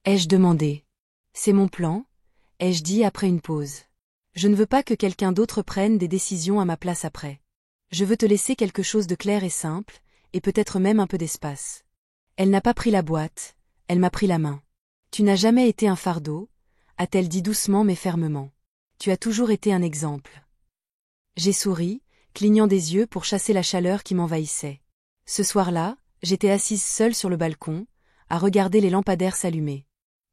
ai-je demandé. « C'est mon plan ?» ai-je dit après une pause. « Je ne veux pas que quelqu'un d'autre prenne des décisions à ma place après. Je veux te laisser quelque chose de clair et simple, et peut-être même un peu d'espace. » Elle n'a pas pris la boîte, elle m'a pris la main. « Tu n'as jamais été un fardeau » a-t-elle dit doucement mais fermement. « Tu as toujours été un exemple. » J'ai souri, clignant des yeux pour chasser la chaleur qui m'envahissait. Ce soir-là, j'étais assise seule sur le balcon, à regarder les lampadaires s'allumer.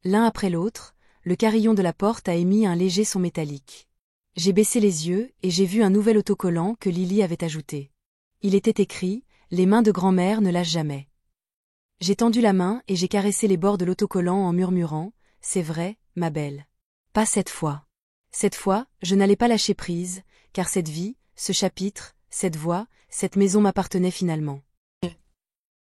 L'un après l'autre, le carillon de la porte a émis un léger son métallique. J'ai baissé les yeux et j'ai vu un nouvel autocollant que Lily avait ajouté. Il était écrit « Les mains de grand-mère ne lâchent jamais ». J'ai tendu la main et j'ai caressé les bords de l'autocollant en murmurant « C'est vrai, ma belle. Pas cette fois. » Cette fois, je n'allais pas lâcher prise, car cette vie, ce chapitre, cette voix, cette maison m'appartenaient finalement.